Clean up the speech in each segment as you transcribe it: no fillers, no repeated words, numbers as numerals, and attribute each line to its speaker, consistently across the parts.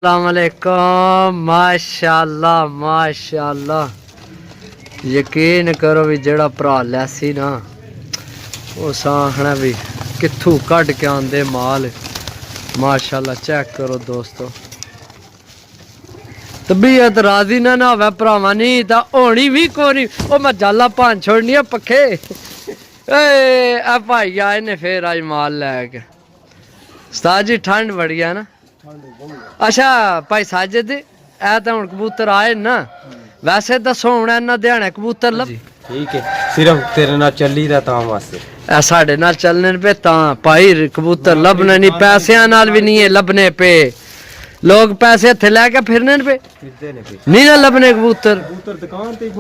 Speaker 1: अस्सलामुअलैकुम। माशाअल्लाह माशाअल्लाह, यकीन करो भी जेड़ा भरा लैसी ना उस आखना भी कित्थू कट के आंदे माल। माशाअल्लाह चेक करो दोस्तों, तबीयत राजी ना होवे भरावा नहीं तो होनी भी कोनी। ओ मैं जाला भन छोड़नी है पखे। ए भाई आए ने फिर आज माल लैके। उस्ताद जी ठंड बड़ी है ना। अच्छा भाई साजिद ए तो हुण कबूतर आए ना, वैसे दसो हुण इन्हां ध्याने कबूतर लब
Speaker 2: ठीक है, सिर्फ तेरे नाल चली दा तां वास्ते
Speaker 1: ए साडे नाल चलने पे तां भाई कबूतर लभने नहीं, पैसियां नाल भी नहीं है लभने पे। लोग पैसे हथे लैके फिरने पे नहीं ना लभने कबूतर।
Speaker 2: दुकान ते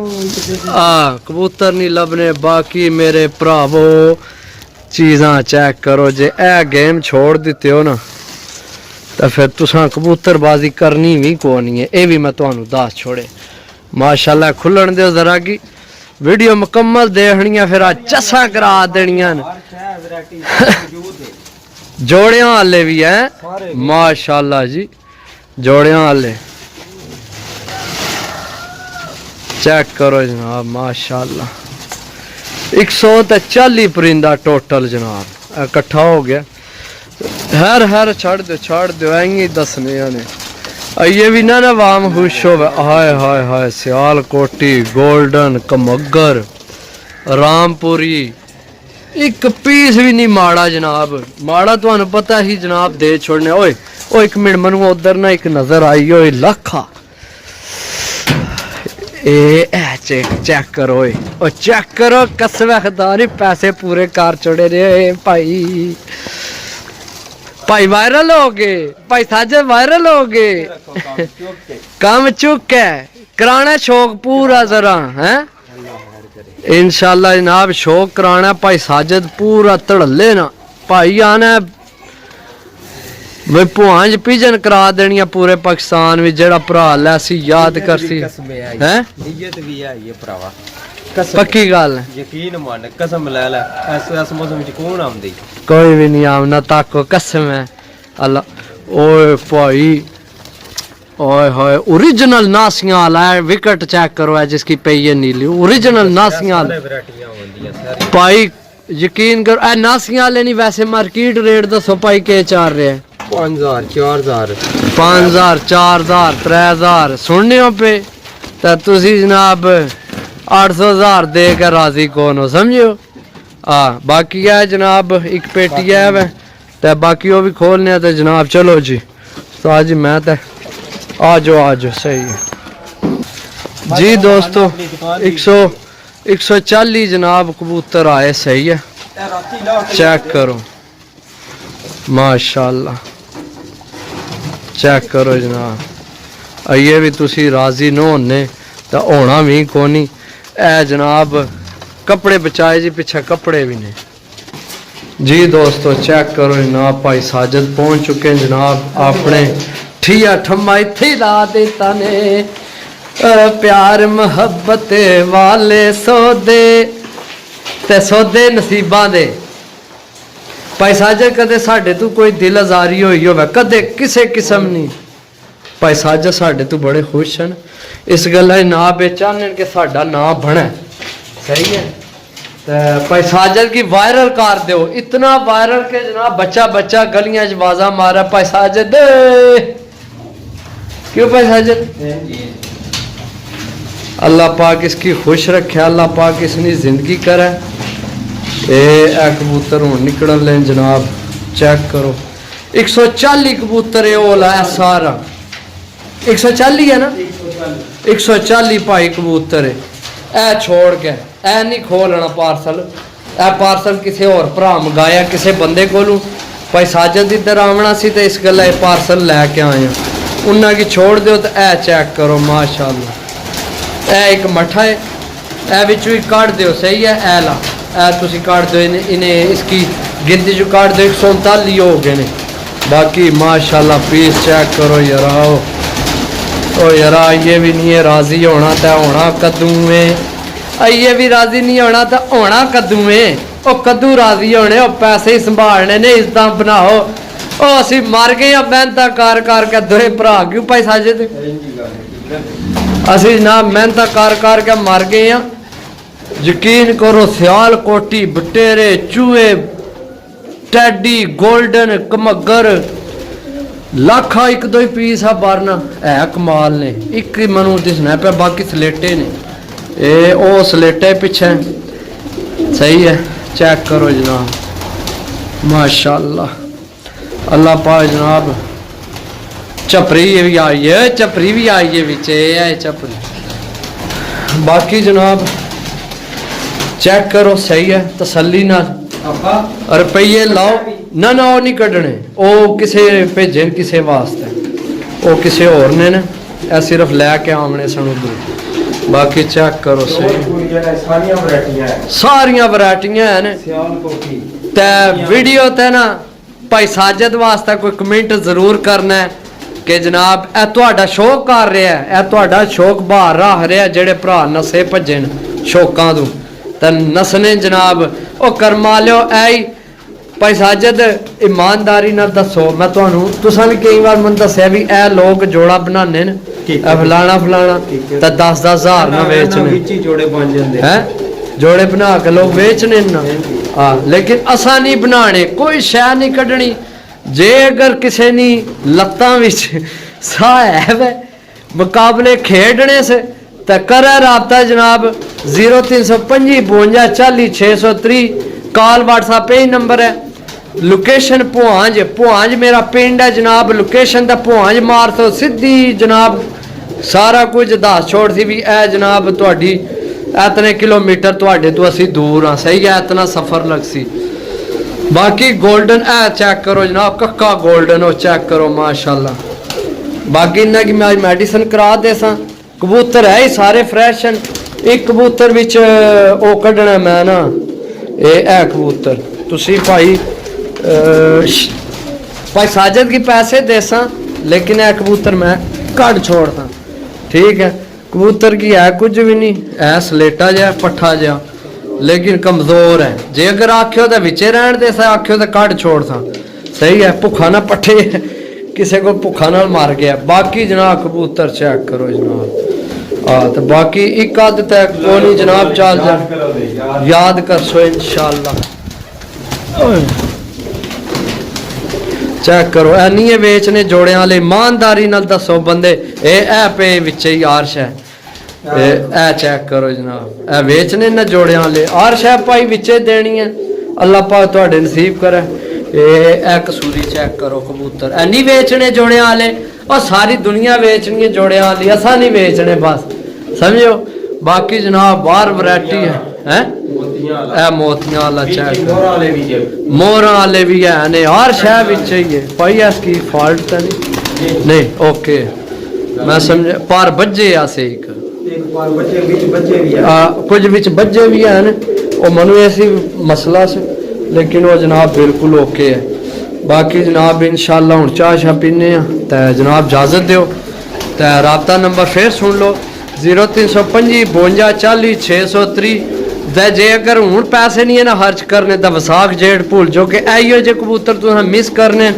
Speaker 1: कबूतर नहीं लभने। बाकी मेरे भरावो चीज़ां चेक करो, जे ए गेम छोड़ दिते हो ना तो फिर तुसां कबूतरबाजी करनी भी कोनी है। ये भी मैं तुहानू दस छोड़े। माशाल्लाह खुलन दो जरा की वीडियो मुकम्मल देखनी है, फिर आज चसा करा देनियां जोड़ियां वाले भी हैं माशाल्लाह जी, जोड़ियां वाले चेक करो जनाब माशाल्लाह। 140 परिंदा टोटल जनाब इकट्ठा हो गया। हर छड़ दो आई दसने ने। ये भी ना वाम खुश हो। हाय हाय हाय, सियाल कोटी, गोल्डन, कमगर, रामपुरी, एक पीस भी नहीं माड़ा जनाब। माड़ा तो पता ही जनाब दे छोड़ने। ओए ओ एक मिनट मनु उधर ना एक नजर आई हो लखा। चेक करो ओ चेक करो, कसम खुदा पैसे पूरे कार छोड़े रे भाई। भाई वायरल हो गए, भाई साजिद वायरल हो गए। काम चुक है कराना शौक पूरा जरा है इंशाल्लाह जनाब। शौक कराना भाई साजिद पूरा धड़ल्ले ना। भाई आना भाई भुआंज पिजन करा देनी पूरे पाकिस्तान में। जेड़ा भरा लैसी याद करसी है
Speaker 2: नीयत भी है ये भरावा,
Speaker 1: पक्की गल है।
Speaker 2: यकीन मान कसम ले ले, इस मौसम में कौन आंदी?
Speaker 1: कोई भी नहीं आमना ताको, कसम है अल्लाह। ओए भाई ओए होए, ओरिजिनल नासियां वाला है। विकेट चेक करो है जिसकी पई है नीली, ओरिजिनल नासियां भाई। यकीन करो ए नासियां वाले नहीं, वैसे मार्केट रेट दसो भाई के चार रहे हैं?
Speaker 2: 5000 4000
Speaker 1: 5000 4000 3000 सुनने हो पे तो तुसी जनाब 800,000 दे के राजी कौन हो समझो। बाकी है जनाब एक पेटी है वै तो बाकी वो भी खोलने तो जनाब। चलो जी तो आज मैं तो आ जाओ सही है जी दोस्तों। 140 जनाब कबूतर आए, सही है चेक करो माशाल्लाह। चेक करो जनाब। ये भी तुसी राजी न होने तो होना भी कोनी। ए जनाब कपड़े बचाए जी, पीछे कपड़े भी ने जी दोस्तों। चेक करो जनाब, भाई साजिद पहुंच चुके हैं जनाब अपने ठिया ठम्मा इत्थे ला देता ने। प्यार मोहब्बत वाले सौदे ते सौदे नसीबां दे। भाई साजिद कदे साडे तू कोई दिल आजारी होई होवे कदे किसे किस्म नहीं। भाई साजिद साडे तू बड़े खुश हैं इस गल्ला ना बेचाने के साडा ना बने, सही है। भाई साजिद की वायरल कर दो, इतना वायरल के जनाब बच्चा बच्चा गलियां च आवाजा मारा भाई साजिद। क्यों भाई साजिद? अल्लाह पाक इसकी खुश रखे, अल्लाह पाक इसकी जिंदगी करे। ए कबूतर हूँ निकल लें जनाब। चेक करो 140 कबूतर है सारा। 140 है ना, 140 भाई कबूतर है। ए छोड़ के ए नहीं खोलना पार्सल। ए पार्सल किसी और भरा मंगाया किसी बंदे कोलू। भाई साजिद इधर आना सी तो इस गल्ला पार्सल लैके आए हैं। उन्हें की छोड़ दो तो ए चेक करो माशाल्लाह। ए एक मठा है, ए बिचू ही काट दो, सही है। ए ला ए तुसी काट दो इन्हें इसकी गिनती जो काट दो 139 हो गए ने। बाकी माशाल्लाह पीस चेक करो यार। ओ यार ये भी नहीं है राजी होना तो होना कद्दू में। ये भी राजी नहीं होना तो होना कद्दू में। ओ कद्दू राजी होने, ओ पैसे ही संभालने ने, इज्जत बनाओ ਉਹ ਅਸੀਂ ਮਰ ਗਏ ਆ ਮਿਹਨਤਾਂ ਕਰ ਕਰਕੇ ਦੋਏ ਭਰਾ ਕਿਉਂ ਭਾਈ ਸਾਜਦ ਅਸੀਂ ਨਾ ਮਿਹਨਤਾਂ ਕਰ ਕਰਕੇ ਮਰ ਗਏ ਆ ਯਕੀਨ ਕਰੋ ਸਿਆਲ ਕੋਟੀ ਬਟੇਰੇ ਚੂਹੇ ਟੈਡੀ ਗੋਲਡਨ ਕਮੱਗਰ ਲੱਖਾਂ ਇੱਕ ਦੋ ਹੀ ਪੀਸ ਆ ਬਾਰਨਾ ਹੈ ਕਮਾਲ ਨੇ ਇੱਕ ਹੀ ਮਨੂੰ ਦਿਸਣਾ ਪਿਆ ਬਾਕੀ ਸਲੇਟੇ ਨੇ ਇਹ ਉਹ ਸਲੇਟੇ ਪਿੱਛੇ सही है चेक करो जनाब माशाल्लाह अल्लाह पाक जनाब चपरी भी आई है चपरी भी आई है बिच है चपरी बाकी जनाब चेक करो सही है तसल्ली नाल रुपये लाओ ना ना वो नहीं कढ़ने वो किसे भेजे किसे वास्ते वो किसे होर ने ना सिर्फ लैके आमने सन उधर बाकी चेक करो सही सारिया वैरायटियां हैं ते वीडियो ते ना भाई साजिद वास्ते कोई कमेंट जरूर करना है कि जनाब ए तुहाडा शौक कर रहा है ए तुहाडा शौक बाहर रख रहा है जेड़े भरा नशे भज्जे न शौकां तों ते नसने जनाब ओ करमा लियो ऐ भाई साजिद ईमानदारी नाल दसो मैं तुहानू तुसां भी कई बार मैनूं दस्सिया भी ए लोग जोड़ा बनाने न फलाना फलाना तो 10-10 हज़ार ना बेचने जोड़े बन जाते हैं जोड़े बना के लोग बेचने ना हाँ लेकिन असा नहीं बनाने कोई शह नहीं कढ़नी जे अगर किसी ने लत्तां विच साह है मुकाबले खेडने से तो करे राबता जनाब 0325 52 40 630 कॉल व्हाट्सएप पे ही नंबर है लोकेशन भुआंज मेरा पिंड है जनाब लोकेशन तो भुआंज मार तो सीधी जनाब सारा कुछ दस छोड़ सी भी ए जनाब तुहाडी इतने किलोमीटर तुहाडे तो असी दूर हाँ सही है इतना सफ़र लग सी बाकी गोल्डन है चेक करो जनाब कक्का गोल्डन हो चेक करो माशाल्लाह बाकी इन्ना कि मैं मेडिसिन करा दे सा कबूतर है ही सारे फ्रैश हैं एक कबूतर विच ओ कढ़ना मैं ना ये है कबूतर तुसी भाई भाई साजिद की पैसे दे सा लेकिन यह कबूतर मैं कट छोड़ सा ठीक है कबूतर की है कुछ भी नहीं है सलेटा जहा पट्ठा जहा लेकिन कमजोर है जे अगर आख्यो तो विचे रहन दे सा आख्यो तो कट छोड़ सा सही है भुखा ना पट्ठे किसी को भुखा ना मार गया बाकी जनाब कबूतर चेक करो जनाब हाँ तो बाकी एक अद तक कोनी जनाब चल जा याद कर सो इंशाल्लाह चेक करो ऐ नहीं है बेचने जोड़े वाले ईमानदारी नाल दसो बंदे ए पे विच ही आरश है ए चेक करो जनाब ए बेचने न जोड़े वाले आरश है भाई विचे देनी है अल्लाह पाक तुहाडे नसीब करे ए कसूरी चेक करो कबूतर ए नहीं बेचने जोड़े वाले और सारी दुनिया बेचनी है जोड़े वाली असा नहीं बेचने बस समझो बाकी जनाब बाहर वैरायटी है मोतियां वाला चेक मोहरा वाले भी है ने हर शह विच ही है भाई इसकी फॉल्ट तो नहीं ओके मैं समझ पर बज्जे आसे एक कुछ विच बज्जे भी हैं वो मनु ऐसी मसला से लेकिन वो जनाब बिल्कुल ओके है बाकी जनाब इंशाल्लाह हुण चाह शाह पीने तो जनाब इजाजत दो तो राबता नंबर फिर सुन लो 0325 52 40 630 जे अगर हूँ पैसे नहीं है ना खर्च करने तो विसाख जेठ भूल जो कि इो जे कबूतर तुम मिस करने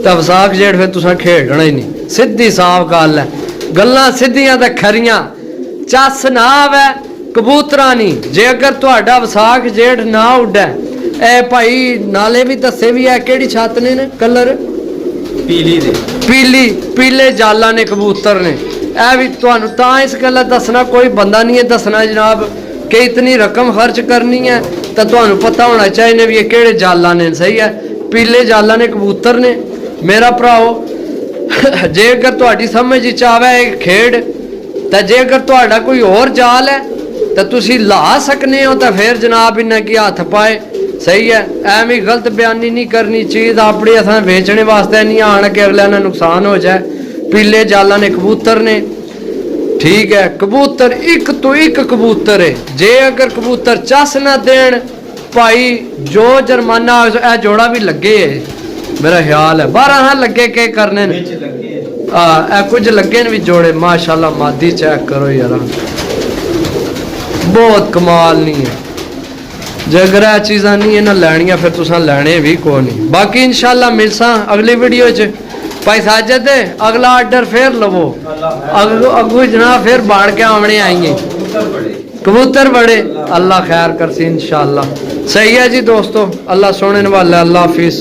Speaker 1: तो विसाख जेठ फिर तुम खेडना ही नहीं सीधी साफ गल है गल्लां सीधियां ते खरियां चस ना आवे कबूतरा नहीं जे अगर तुहाडा विसाख जेठ ना उड्डे ए भाई नाले भी दसे भी है केड़ी छत ने कलर पीले जाला ने कबूतर ने ए भी तुहानू तां इस गल्ला दसना कोई बंदा नहीं है दसना जनाब कि इतनी रकम खर्च करनी है तो तुहानू पता होना चाहिए भी ये केड़े जाला ने सही है पीले जाला ने कबूतर ने मेरा भराओ जे अगर तुहाडी समझ च आवे खेड तो जे अगर तुहाडा कोई और जाल है तो तुसी ला सकने हो तो फिर जनाब इन्ना की हथ पाए सही है एवं गलत बयानी नहीं करनी चीज़ अपनी असां बेचने वास्ते नहीं आन के अगले ना नुकसान हो जाए पीले जाला ने कबूतर ने ठीक है कबूतर एक तो एक कबूतर है जे अगर कबूतर चस ना देन भाई जो जुर्माना ए जोड़ा भी लगे है मेरा ख्याल है 12 लगे के करने कुछ लगे भी जोड़े माशाल्लाह मादी चेक करो यार बहुत कमाल नहीं है जे अगर ਇਹ ਚੀਜ਼ਾਂ ਨਹੀਂ ਇਹਨਾਂ ਲੈਣੀਆਂ ਫਿਰ ਤੁਸੀਂ ਲੈਣੇ ਵੀ ਕੋ ਨਹੀਂ ਬਾਕੀ ਇਨਸ਼ਾਅੱਲਾ ਮਿਲਸਾਂ ਅਗਲੀ ਵੀਡੀਓ 'ਚ ਭਾਈ ਸਾਜਦ ਅਗਲਾ ਆਰਡਰ ਫੇਰ ਲਵੋ अगू जनाब फिर बाढ़ के आमने आएंगे कबूतर बड़े अल्लाह खैर करसी इंशाअल्लाह सही है जी दोस्तों अल्लाह सुनने वाला अल्लाह हाफिज।